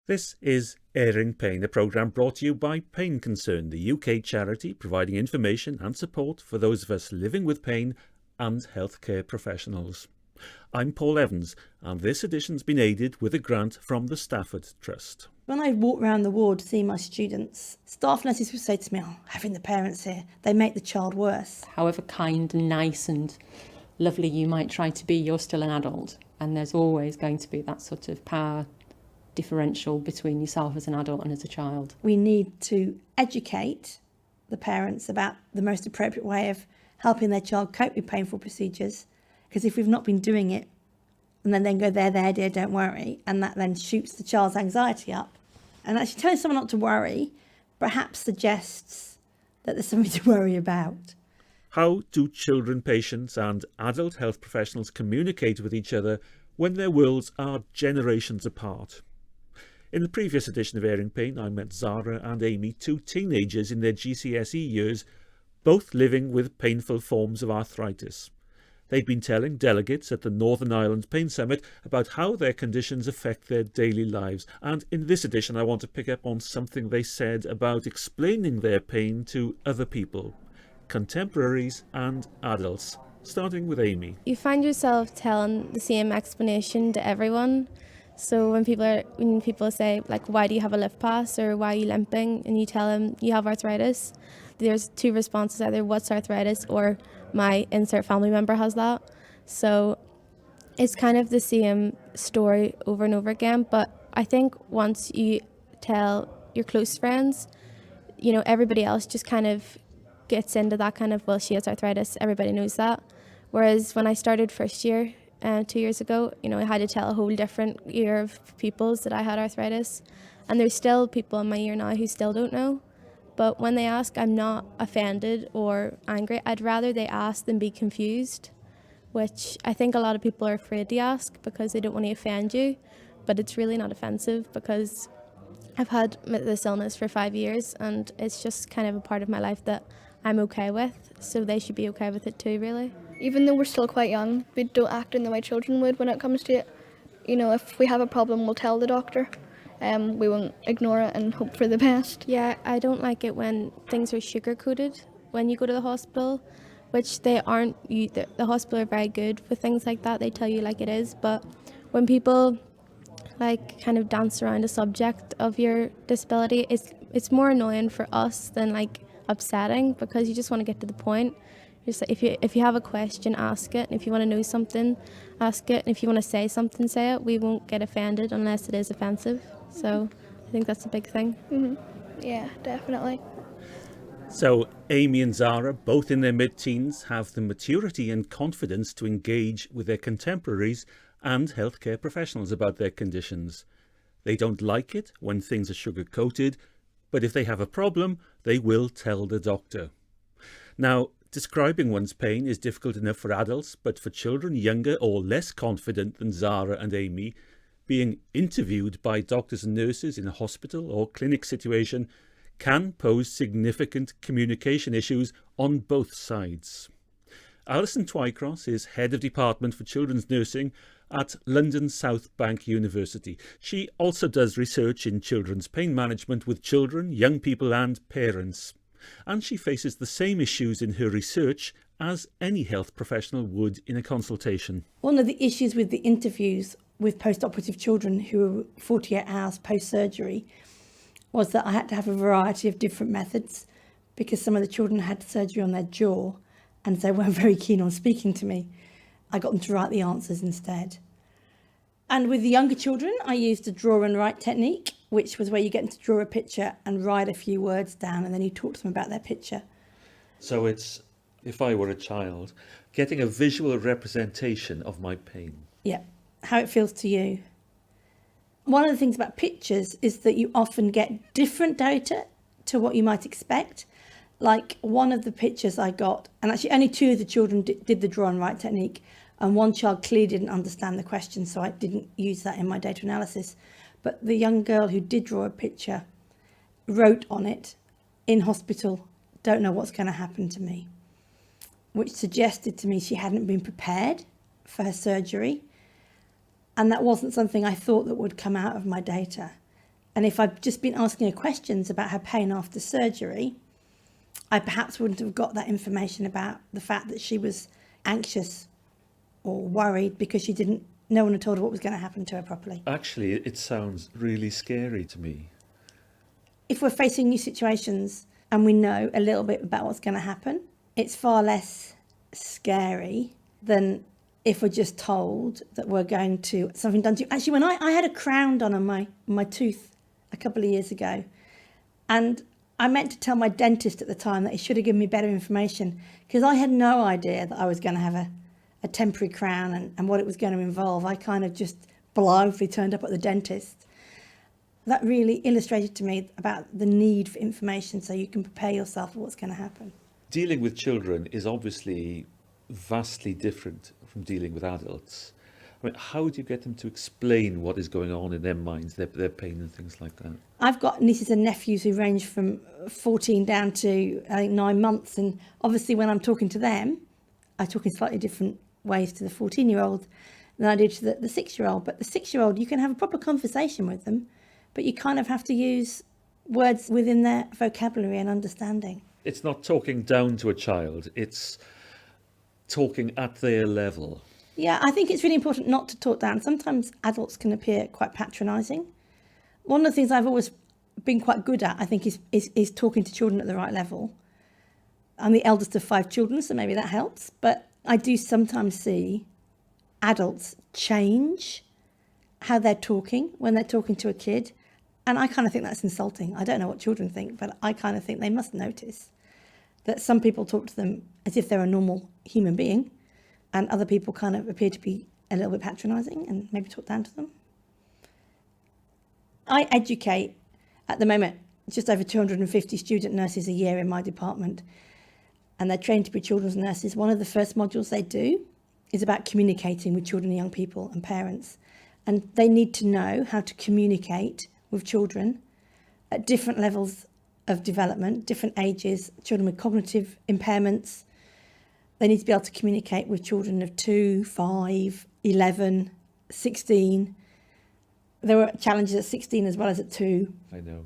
This is Airing Pain, a programme brought to you by Pain Concern, the UK charity providing information and support for those of us living with pain and healthcare professionals. I'm Paul Evans, and this edition's been aided with a grant from the Stafford Trust. When I walk around the ward seeing my students, staff nurses would say to me, having the parents here, they make the child worse. However kind and nice and lovely you might try to be, you're still an adult, and there's always going to be that sort of power differential between yourself as an adult and as a child. We need to educate the parents about the most appropriate way of helping their child cope with painful procedures, because if we've not been doing it and then go, there, dear, don't worry, and that then shoots the child's anxiety up, and actually telling someone not to worry perhaps suggests that there's something to worry about. How do children patients and adult health professionals communicate with each other when their worlds are generations apart? In the previous edition of Airing Pain, I met Zara and Amy, two teenagers in their GCSE years, both living with painful forms of arthritis. They'd been telling delegates at the Northern Ireland Pain Summit about how their conditions affect their daily lives, and in this edition I want to pick up on something they said about explaining their pain to other people, contemporaries and adults, starting with Amy. You find yourself telling the same explanation to everyone. So when people say, like, why do you have a lift pass, or why are you limping, and you tell them you have arthritis, there's two responses, either what's arthritis or my insert family member has that. So it's kind of the same story over and over again. But I think once you tell your close friends, everybody else just kind of gets into that kind of, well, she has arthritis, everybody knows that. Whereas when I started first year, 2 years ago, I had to tell a whole different year of pupils that I had arthritis, and there's still people in my year now who still don't know. But when they ask, I'm not offended or angry. I'd rather they ask than be confused, which I think a lot of people are afraid to ask because they don't want to offend you, but it's really not offensive because I've had this illness for 5 years and it's just kind of a part of my life that I'm okay with, so they should be okay with it too, really. Even though we're still quite young, we don't act in the way children would when it comes to it. If we have a problem, we'll tell the doctor. We won't ignore it and hope for the best. Yeah, I don't like it when things are sugar-coated when you go to the hospital, which they aren't. The hospital are very good with things like that. They tell you like it is, but when people kind of dance around a subject of your disability, it's more annoying for us than upsetting, because you just want to get to the point. Just if you have a question, ask it, and if you want to know something, ask it, and if you want to say something, say it. We won't get offended unless it is offensive. So I think that's a big thing. Mm-hmm. Yeah, definitely. So Amy and Zara, both in their mid-teens, have the maturity and confidence to engage with their contemporaries and healthcare professionals about their conditions. They don't like it when things are sugar-coated, but if they have a problem, they will tell the doctor. Now, describing one's pain is difficult enough for adults, but for children younger or less confident than Zara and Amy, being interviewed by doctors and nurses in a hospital or clinic situation can pose significant communication issues on both sides. Alyson Twycross is Head of Department for Children's Nursing at London South Bank University. She also does research in children's pain management with children, young people and parents. And she faces the same issues in her research as any health professional would in a consultation. One of the issues with the interviews with post-operative children who were 48 hours post-surgery was that I had to have a variety of different methods, because some of the children had surgery on their jaw and they weren't very keen on speaking to me. I got them to write the answers instead. And with the younger children, I used a draw and write technique, which was where you get them to draw a picture and write a few words down, and then you talk to them about their picture. So it's, if I were a child, getting a visual representation of my pain. Yeah, how it feels to you. One of the things about pictures is that you often get different data to what you might expect. Like one of the pictures I got, and actually only two of the children did the draw and write technique, and one child clearly didn't understand the question, so I didn't use that in my data analysis. But the young girl who did draw a picture wrote on it, in hospital, don't know what's going to happen to me, which suggested to me she hadn't been prepared for her surgery. And that wasn't something I thought that would come out of my data. And if I'd just been asking her questions about her pain after surgery, I perhaps wouldn't have got that information about the fact that she was anxious or worried because no one had told her what was going to happen to her properly. Actually, it sounds really scary to me. If we're facing new situations and we know a little bit about what's going to happen, it's far less scary than if we're just told that we're going to something done to you. Actually, when I had a crown done on my tooth a couple of years ago, and I meant to tell my dentist at the time that he should have given me better information, because I had no idea that I was going to have a temporary crown and what it was going to involve. I kind of just blithely turned up at the dentist. That really illustrated to me about the need for information so you can prepare yourself for what's going to happen. Dealing with children is obviously vastly different from dealing with adults. I mean, how do you get them to explain what is going on in their minds, their pain and things like that? I've got nieces and nephews who range from 14 down to, I think, 9 months. And obviously when I'm talking to them, I talk in slightly different ways to the 14-year-old than I do to the 6-year-old. But the 6-year-old, you can have a proper conversation with them, but you kind of have to use words within their vocabulary and understanding. It's not talking down to a child, it's talking at their level. Yeah, I think it's really important not to talk down. Sometimes adults can appear quite patronising. One of the things I've always been quite good at, I think, is talking to children at the right level. I'm the eldest of 5 children, so maybe that helps. But I do sometimes see adults change how they're talking when they're talking to a kid. And I kind of think that's insulting. I don't know what children think, but I kind of think they must notice that some people talk to them as if they're a normal human being, and other people kind of appear to be a little bit patronising and maybe talk down to them. I educate, at the moment, just over 250 student nurses a year in my department, and they're trained to be children's nurses. One of the first modules they do is about communicating with children and young people and parents. And they need to know how to communicate with children at different levels of development, different ages, children with cognitive impairments. They need to be able to communicate with children of 2, 5, 11, 16. There were challenges at 16 as well as at 2. I know.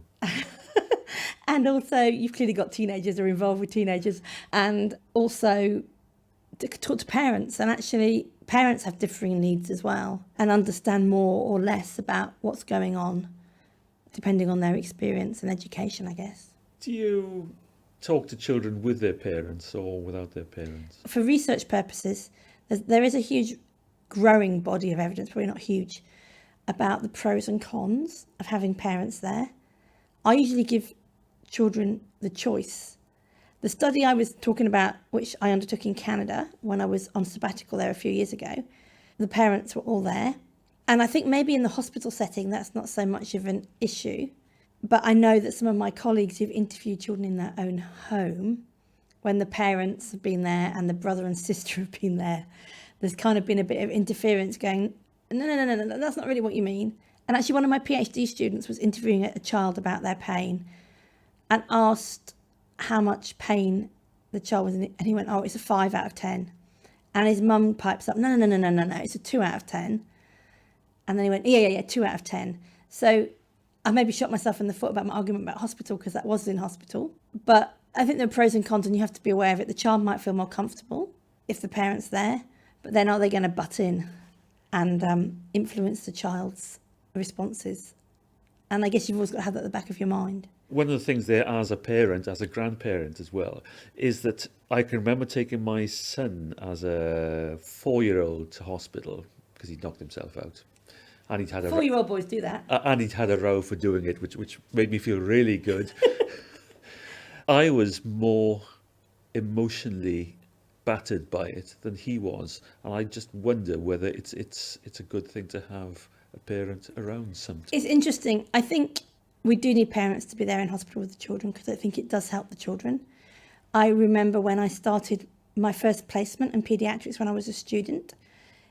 And also, you've clearly got teenagers who are involved with teenagers, and also to talk to parents. And actually, parents have differing needs as well, and understand more or less about what's going on, depending on their experience and education, I guess. Do you talk to children with their parents or without their parents? For research purposes, there is a huge growing body of evidence, probably not huge, about the pros and cons of having parents there. I usually give children the choice. The study I was talking about, which I undertook in Canada when I was on sabbatical there a few years ago, the parents were all there. And I think maybe in the hospital setting, that's not so much of an issue. But I know that some of my colleagues who've interviewed children in their own home, when the parents have been there and the brother and sister have been there, there's kind of been a bit of interference going, no, that's not really what you mean. And actually one of my PhD students was interviewing a child about their pain and asked how much pain the child was in, and he went, oh, it's a 5 out of 10. And his mum pipes up, no, it's a 2 out of 10. And then he went, yeah, 2 out of 10. So I maybe shot myself in the foot about my argument about hospital, because that was in hospital. But I think there are pros and cons, and you have to be aware of it. The child might feel more comfortable if the parent's there, but then are they going to butt in and influence the child's responses? And I guess you've always got to have that at the back of your mind. One of the things there as a parent, as a grandparent as well, is that I can remember taking my son as a 4-year-old to hospital because he'd knocked himself out. And he'd had 4-year-old boys do that. And he'd had a row for doing it, which made me feel really good. I was more emotionally battered by it than he was, and I just wonder whether it's a good thing to have a parent around sometimes. It's interesting. I think we do need parents to be there in hospital with the children, because I think it does help the children. I remember when I started my first placement in paediatrics when I was a student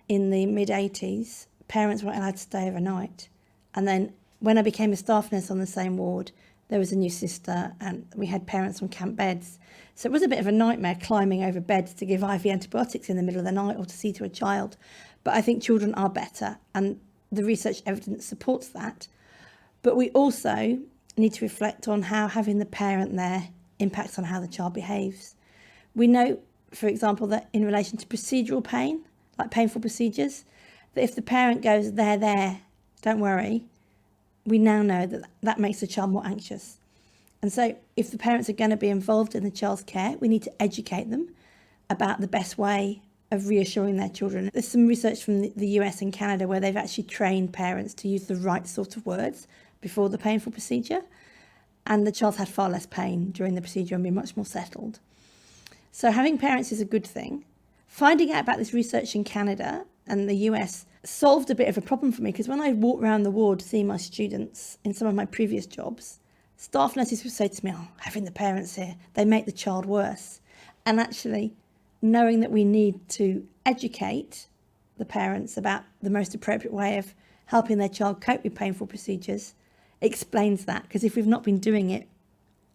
in the mid-80s, parents weren't allowed to stay overnight. And then when I became a staff nurse on the same ward, there was a new sister and we had parents on camp beds. So it was a bit of a nightmare climbing over beds to give IV antibiotics in the middle of the night or to see to a child. But I think children are better, and the research evidence supports that. But we also need to reflect on how having the parent there impacts on how the child behaves. We know, for example, that in relation to procedural pain, like painful procedures, that if the parent goes, there, don't worry, we now know that that makes the child more anxious. And so if the parents are going to be involved in the child's care, we need to educate them about the best way of reassuring their children. There's some research from the US and Canada where they've actually trained parents to use the right sort of words before the painful procedure, and the child had far less pain during the procedure and be much more settled. So having parents is a good thing. Finding out about this research in Canada and the US solved a bit of a problem for me, because when I walked around the ward seeing my students in some of my previous jobs, staff nurses would say to me, having the parents here, they make the child worse. And actually, knowing that we need to educate the parents about the most appropriate way of helping their child cope with painful procedures explains that. Because if we've not been doing it,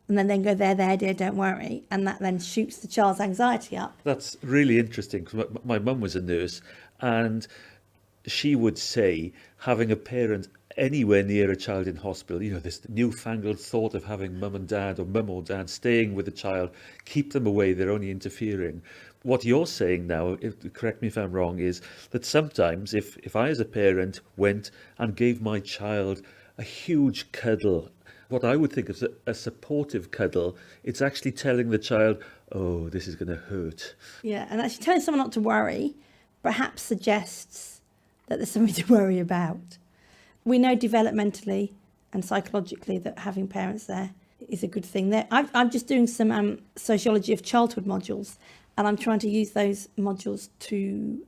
and then go, there, dear, don't worry, and that then shoots the child's anxiety up. That's really interesting, because my mum was a nurse, and she would say having a parent anywhere near a child in hospital, this newfangled thought of having mum and dad, or mum or dad staying with the child, keep them away, they're only interfering. What you're saying now, correct me if I'm wrong, is that sometimes if I as a parent went and gave my child a huge cuddle, what I would think of as a supportive cuddle, it's actually telling the child, oh, this is going to hurt. Yeah, and actually telling someone not to worry perhaps suggests that there's something to worry about. We know developmentally and psychologically that having parents there is a good thing. I'm just doing some sociology of childhood modules, and I'm trying to use those modules to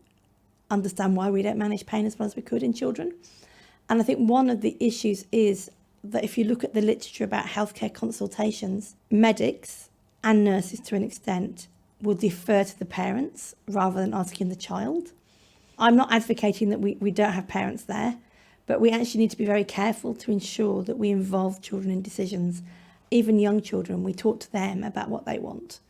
understand why we don't manage pain as well as we could in children. And I think one of the issues is that if you look at the literature about healthcare consultations, medics and nurses to an extent will defer to the parents rather than asking the child. I'm not advocating that we don't have parents there, but we actually need to be very careful to ensure that we involve children in decisions. Even young children, we talk to them about what they want,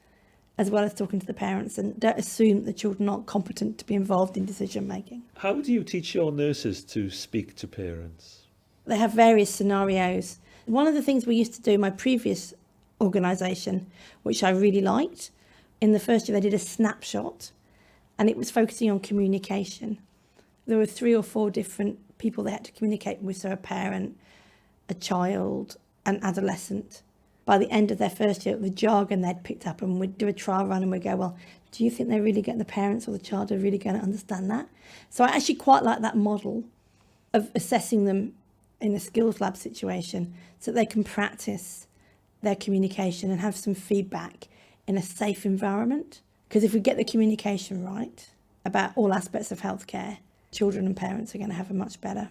as well as talking to the parents, and don't assume that the children aren't competent to be involved in decision making. How do you teach your nurses to speak to parents? They have various scenarios. One of the things we used to do in my previous organisation, which I really liked, in the first year they did a snapshot, and it was focusing on communication. There were 3 or 4 different people they had to communicate with, so a parent, a child, an adolescent. By the end of their first year, the jargon they'd picked up, and we'd do a trial run and we'd go, well, do you think they really get the parents or the child are really going to understand that? So I actually quite like that model of assessing them in a skills lab situation so that they can practice their communication and have some feedback in a safe environment. Because if we get the communication right about all aspects of healthcare, children and parents are going to have a much better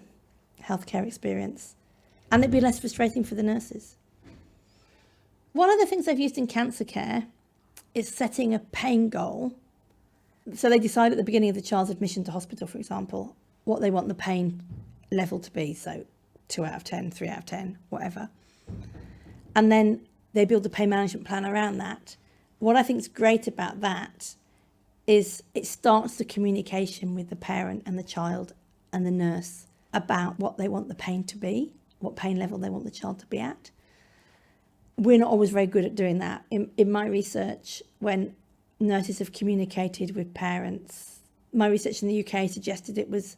healthcare experience. And it'd be less frustrating for the nurses. One of the things I've used in cancer care is setting a pain goal. So they decide at the beginning of the child's admission to hospital, for example, what they want the pain level to be. So 2 out of 10, 3 out of 10, whatever. And then they build a pain management plan around that. What I think is great about that is it starts the communication with the parent and the child and the nurse about what they want the pain to be, what pain level they want the child to be at. We're not always very good at doing that. In my research, when nurses have communicated with parents, my research in the UK suggested it was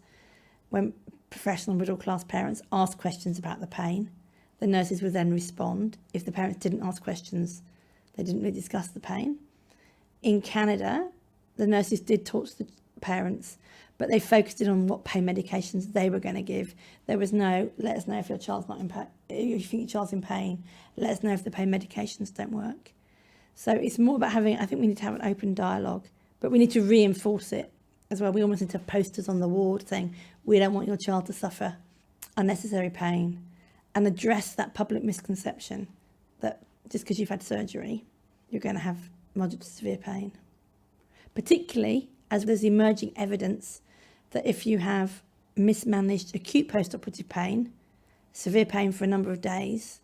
when professional middle-class parents asked questions about the pain, the nurses would then respond. If the parents didn't ask questions, they didn't really discuss the pain. In Canada, the nurses did talk to the parents, but they focused it on what pain medications they were going to give. There was no, let us know if your child's not in pain, if you think your child's in pain, let us know if the pain medications don't work. So it's more about having, I think we need to have an open dialogue, but we need to reinforce it as well. We almost need to have posters on the ward saying, we don't want your child to suffer unnecessary pain, and address that public misconception that just because you've had surgery, you're going to have moderate to severe pain. Particularly as there's emerging evidence that if you have mismanaged acute post-operative pain, severe pain for a number of days,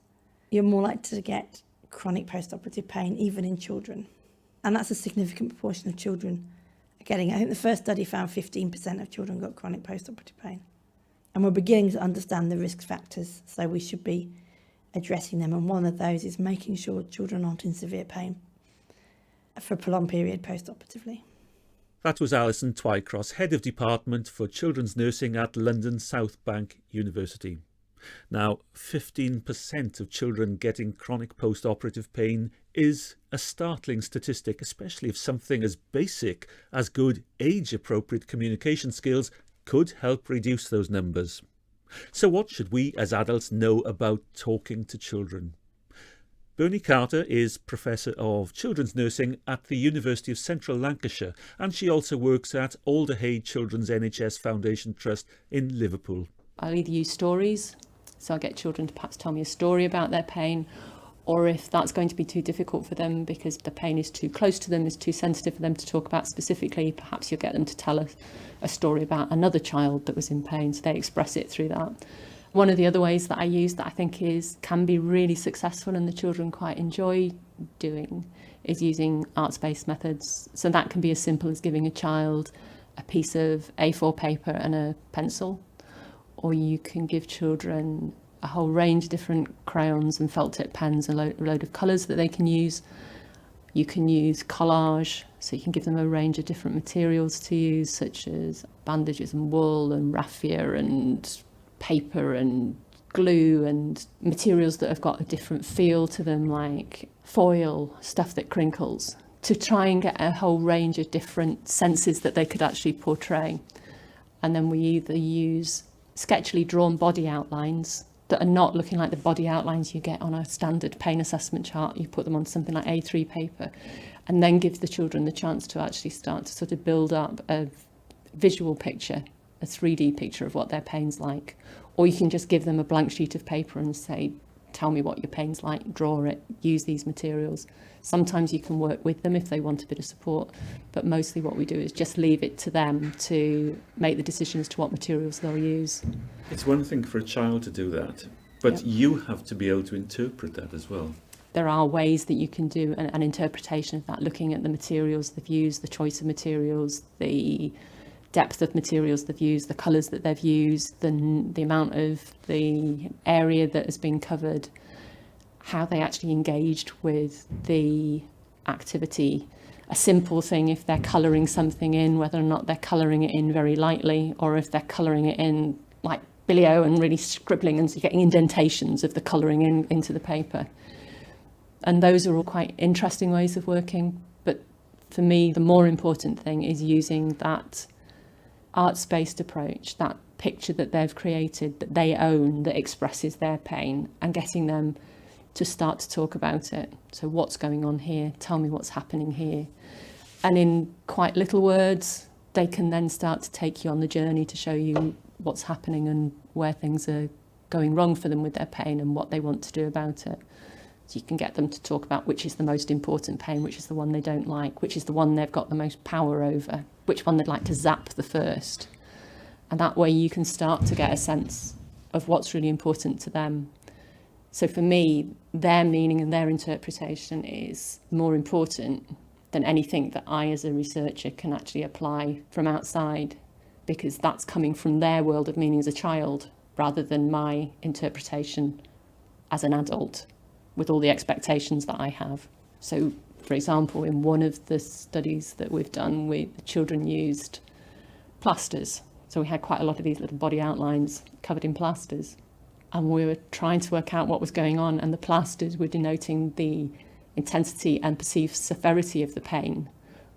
you're more likely to get chronic post-operative pain, even in children. And that's a significant proportion of children are getting it. I think the first study found 15% of children got chronic post-operative pain. And we're beginning to understand the risk factors, so we should be addressing them. And one of those is making sure children aren't in severe pain for a prolonged period post-operatively. That was Alyson Twycross, Head of Department for Children's Nursing at London South Bank University. Now, 15% of children getting chronic post-operative pain is a startling statistic, especially if something as basic as good age-appropriate communication skills could help reduce those numbers. So what should we as adults know about talking to children? Bernie Carter is Professor of Children's Nursing at the University of Central Lancashire, and she also works at Alderhay Children's NHS Foundation Trust in Liverpool. I'll either use stories, so I'll get children to perhaps tell me a story about their pain, or if that's going to be too difficult for them because the pain is too close to them, is too sensitive for them to talk about specifically, perhaps you'll get them to tell a story about another child that was in pain, so they express it through that. One of the other ways that I use that I think can be really successful and the children quite enjoy doing is using arts-based methods. So that can be as simple as giving a child a piece of A4 paper and a pencil, or you can give children a whole range of different crayons and felt tip pens and a load of colours that they can use. You can use collage, so you can give them a range of different materials to use, such as bandages and wool and raffia and paper and glue and materials that have got a different feel to them, like foil, stuff that crinkles, to try and get a whole range of different senses that they could actually portray. And then we either use sketchily drawn body outlines that are not looking like the body outlines you get on a standard pain assessment chart. You put them on something like A3 paper and then give the children the chance to actually start to sort of build up a visual picture, a 3D picture of what their pain's like. Or you can just give them a blank sheet of paper and say, tell me what your pain's like, draw it, use these materials. Sometimes you can work with them if they want a bit of support, but mostly what we do is just leave it to them to make the decision as to what materials they'll use. It's one thing for a child to do that, but you have to be able to interpret that as well. There are ways that you can do an interpretation of that, looking at the materials they've used, the choice of materials, the depth of materials they've used, the colours that they've used, the amount of the area that has been covered, how they actually engaged with the activity. A simple thing, if they're colouring something in, whether or not they're colouring it in very lightly, or if they're colouring it in like Billy-O and really scribbling and getting indentations of the colouring into the paper. And those are all quite interesting ways of working. But for me, the more important thing is using that arts-based approach, that picture that they've created, that they own, that expresses their pain, and getting them to start to talk about it. So what's going on here? Tell me what's happening here. And in quite little words, they can then start to take you on the journey to show you what's happening and where things are going wrong for them with their pain and what they want to do about it. So you can get them to talk about which is the most important pain, which is the one they don't like, which is the one they've got the most power over, which one they'd like to zap the first. And that way you can start to get a sense of what's really important to them. So for me, their meaning and their interpretation is more important than anything that I as a researcher can actually apply from outside, because that's coming from their world of meaning as a child rather than my interpretation as an adult with all the expectations that I have. So, for example, in one of the studies that we've done, the children used plasters. So we had quite a lot of these little body outlines covered in plasters. And we were trying to work out what was going on, and the plasters were denoting the intensity and perceived severity of the pain,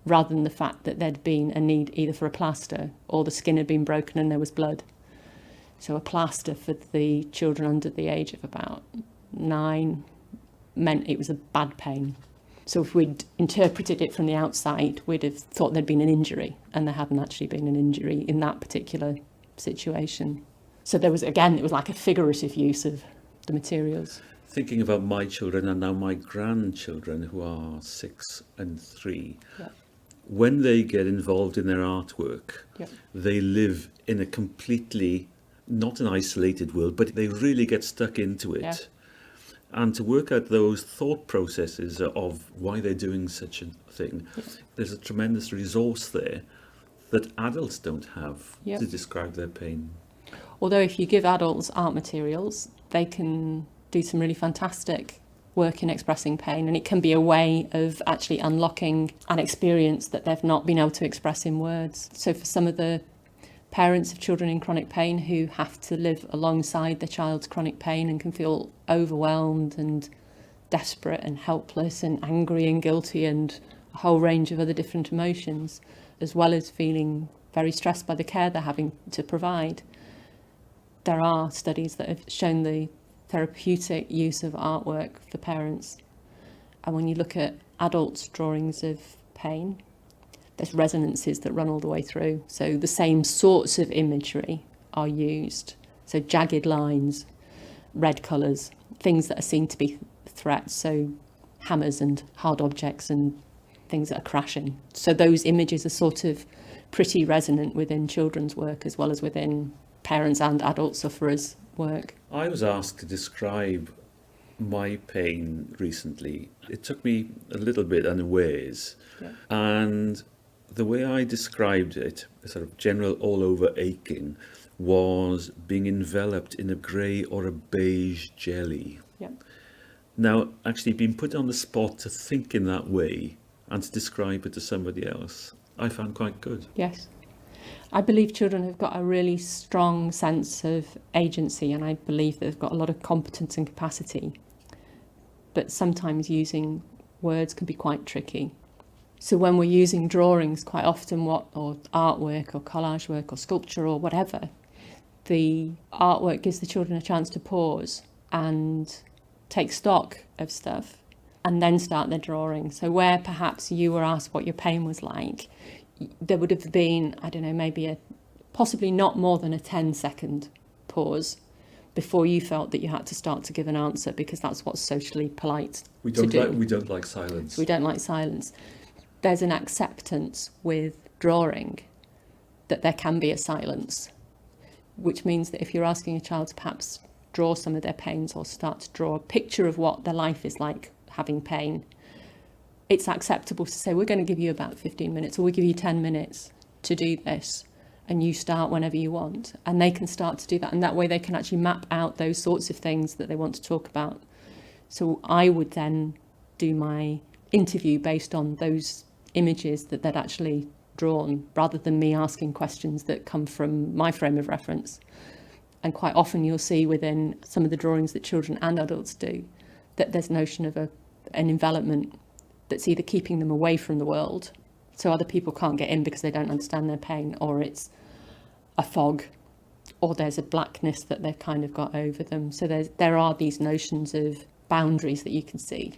rather than the fact that there'd been a need either for a plaster or the skin had been broken and there was blood. So a plaster for the children under the age of about 9 meant it was a bad pain. So if we'd interpreted it from the outside, we'd have thought there'd been an injury, and there hadn't actually been an injury in that particular situation. So there was, again, it was like a figurative use of the materials. Thinking about my children and now my grandchildren, who are 6 and 3, when they get involved in their artwork, they live in a completely, not an isolated world, but they really get stuck into it. Yeah. And to work out those thought processes of why they're doing such a thing, there's a tremendous resource there that adults don't have to describe their pain. Although if you give adults art materials, they can do some really fantastic work in expressing pain, and it can be a way of actually unlocking an experience that they've not been able to express in words. So for some of the parents of children in chronic pain who have to live alongside their child's chronic pain and can feel overwhelmed and desperate and helpless and angry and guilty and a whole range of other different emotions, as well as feeling very stressed by the care they're having to provide, there are studies that have shown the therapeutic use of artwork for parents. And when you look at adults' drawings of pain, there's resonances that run all the way through. So the same sorts of imagery are used. So jagged lines, red colours, things that are seen to be threats. So hammers and hard objects and things that are crashing. So those images are sort of pretty resonant within children's work as well as within parents and adult sufferers' work. I was asked to describe my pain recently. It took me a little bit unawares. Yeah. And the way I described it, a sort of general all-over aching, was being enveloped in a grey or a beige jelly. Yeah. Now, actually being put on the spot to think in that way and to describe it to somebody else, I found quite good. Yes. I believe children have got a really strong sense of agency, and I believe they've got a lot of competence and capacity. But sometimes using words can be quite tricky. So when we're using drawings quite often, or artwork or collage work or sculpture or whatever, the artwork gives the children a chance to pause and take stock of stuff and then start their drawing. So where perhaps you were asked what your pain was like, there would have been, I don't know, maybe possibly not more than a 10-second pause before you felt that you had to start to give an answer, because that's what's socially polite to do. We don't like silence. We don't like silence. There's an acceptance with drawing that there can be a silence, which means that if you're asking a child to perhaps draw some of their pains or start to draw a picture of what their life is like having pain, it's acceptable to say, we're going to give you about 15 minutes or we'll give you 10 minutes to do this, and you start whenever you want. And they can start to do that, and that way they can actually map out those sorts of things that they want to talk about. So I would then do my interview based on those images that they'd actually drawn, rather than me asking questions that come from my frame of reference. And quite often you'll see within some of the drawings that children and adults do that there's notion of an envelopment that's either keeping them away from the world, so other people can't get in because they don't understand their pain, or it's a fog, or there's a blackness that they've kind of got over them. So there are these notions of boundaries that you can see.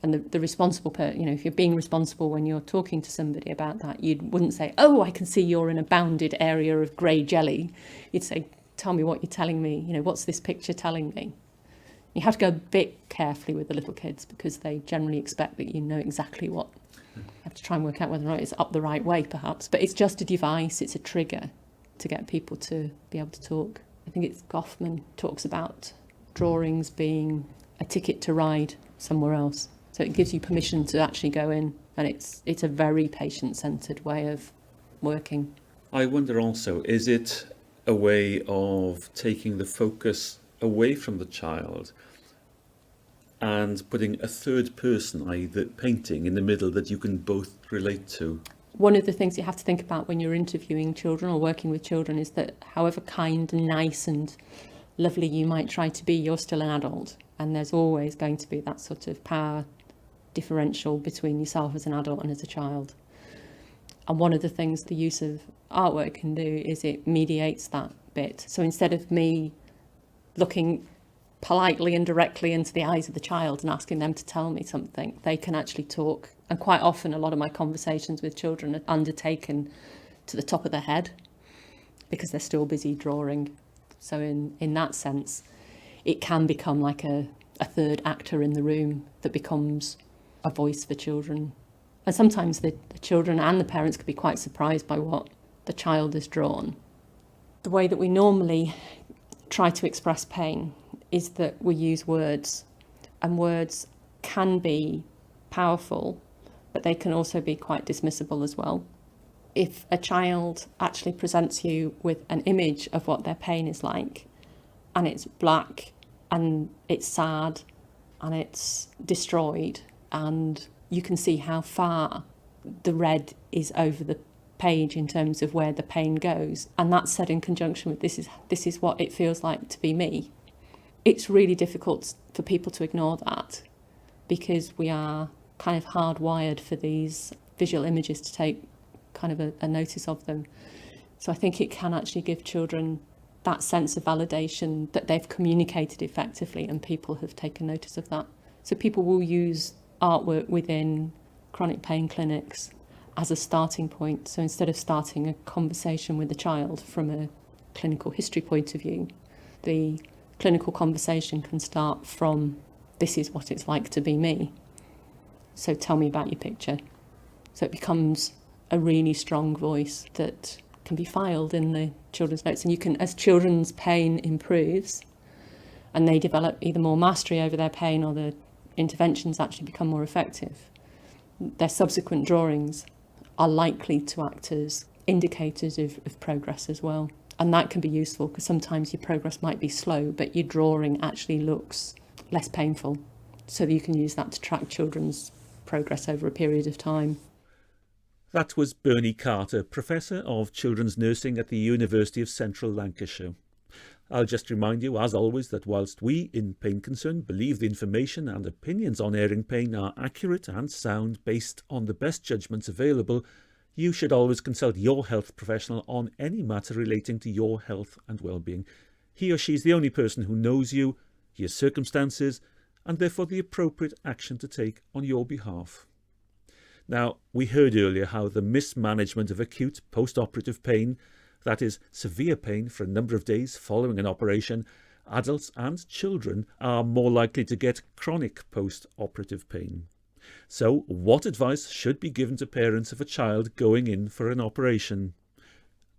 And the responsible if you're being responsible when you're talking to somebody about that, you wouldn't say, oh, I can see you're in a bounded area of grey jelly. You'd say, tell me what you're telling me. What's this picture telling me? You have to go a bit carefully with the little kids, because they generally expect that you know exactly what. You have to try and work out whether or not it's up the right way, perhaps. But it's just a device, it's a trigger to get people to be able to talk. I think it's Goffman talks about drawings being a ticket to ride somewhere else. So it gives you permission to actually go in, and it's a very patient-centred way of working. I wonder also, is it a way of taking the focus away from the child and putting a third person, i.e. the painting, in the middle that you can both relate to? One of the things you have to think about when you're interviewing children or working with children is that however kind and nice and lovely you might try to be, you're still an adult, and there's always going to be that sort of power differential between yourself as an adult and as a child. And one of the things the use of artwork can do is it mediates that bit. So instead of me looking politely and directly into the eyes of the child and asking them to tell me something, they can actually talk. And quite often a lot of my conversations with children are undertaken to the top of their head because they're still busy drawing. So in that sense, it can become like a third actor in the room that becomes a voice for children. And sometimes the children and the parents could be quite surprised by what the child has drawn. The way that we normally try to express pain is that we use words, and words can be powerful, but they can also be quite dismissible as well. if a child actually presents you with an image of what their pain is like, and it's black and it's sad and it's destroyed, and you can see how far the red is over the page in terms of where the pain goes, and that's said in conjunction with this is what it feels like to be me. It's really difficult for people to ignore that, because we are kind of hardwired for these visual images to take kind of a notice of them. So I think it can actually give children that sense of validation that they've communicated effectively and people have taken notice of that. So people will use artwork within chronic pain clinics as a starting point. So instead of starting a conversation with the child from a clinical history point of view, the clinical conversation can start from, this is what it's like to be me. So tell me about your picture. So it becomes a really strong voice that can be filed in the children's notes. And you can, as children's pain improves and they develop either more mastery over their pain or the interventions actually become more effective, their subsequent drawings are likely to act as indicators of progress as well. And that can be useful because sometimes your progress might be slow, but your drawing actually looks less painful. So that you can use that to track children's progress over a period of time. That was Bernie Carter, Professor of Children's Nursing at the University of Central Lancashire. I'll just remind you, as always, that whilst we in Pain Concern believe the information and opinions on airing pain are accurate and sound based on the best judgments available, you should always consult your health professional on any matter relating to your health and well-being. He or she is the only person who knows you, your circumstances, and therefore the appropriate action to take on your behalf. Now, we heard earlier how the mismanagement of acute post-operative pain, that is, severe pain for a number of days following an operation, adults and children are more likely to get chronic post-operative pain. So, what advice should be given to parents of a child going in for an operation?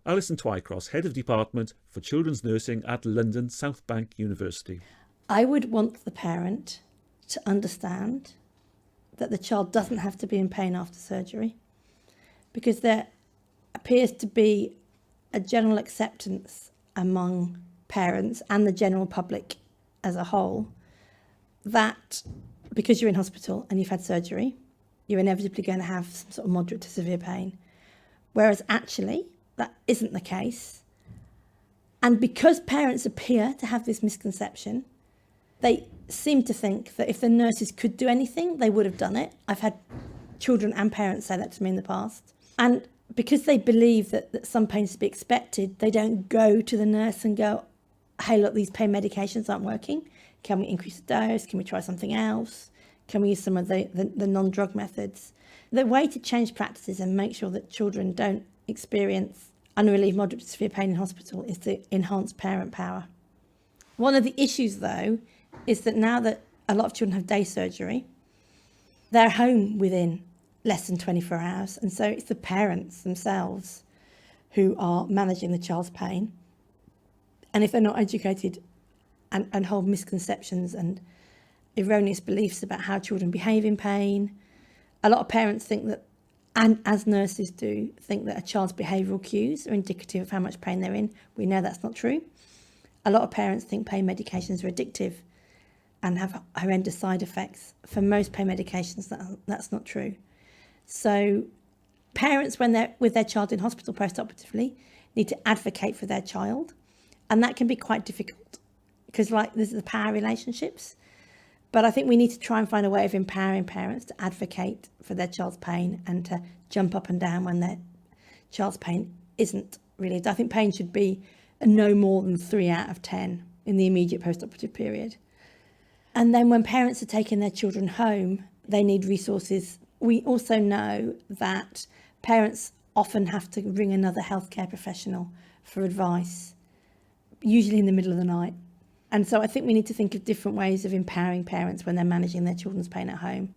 Alyson Twycross, Head of Department for Children's Nursing at London South Bank University. I would want the parent to understand that the child doesn't have to be in pain after surgery, because there appears to be a general acceptance among parents and the general public as a whole that because you're in hospital and you've had surgery, you're inevitably going to have some sort of moderate to severe pain. Whereas actually, that isn't the case. And because parents appear to have this misconception, they seem to think that if the nurses could do anything, they would have done it. I've had children and parents say that to me in the past. And because they believe that some pain is to be expected, they don't go to the nurse and go, hey, look, these pain medications aren't working. Can we increase the dose? Can we try something else? Can we use some of the non-drug methods? The way to change practices and make sure that children don't experience unrelieved moderate to severe pain in hospital is to enhance parent power. One of the issues, though, is that now that a lot of children have day surgery, they're home within less than 24 hours. And so it's the parents themselves who are managing the child's pain. And if they're not educated and hold misconceptions and erroneous beliefs about how children behave in pain, a lot of parents think that, and as nurses do, think that a child's behavioural cues are indicative of how much pain they're in. We know that's not true. A lot of parents think pain medications are addictive and have horrendous side effects. For most pain medications, that's not true. So parents, when they're with their child in hospital post-operatively, need to advocate for their child. And that can be quite difficult because this is the power relationships. But I think we need to try and find a way of empowering parents to advocate for their child's pain and to jump up and down when their child's pain isn't relieved. I think pain should be no more than 3 out of 10 in the immediate post-operative period. And then when parents are taking their children home, they need resources. We also know that parents often have to ring another healthcare professional for advice, usually in the middle of the night. And so I think we need to think of different ways of empowering parents when they're managing their children's pain at home.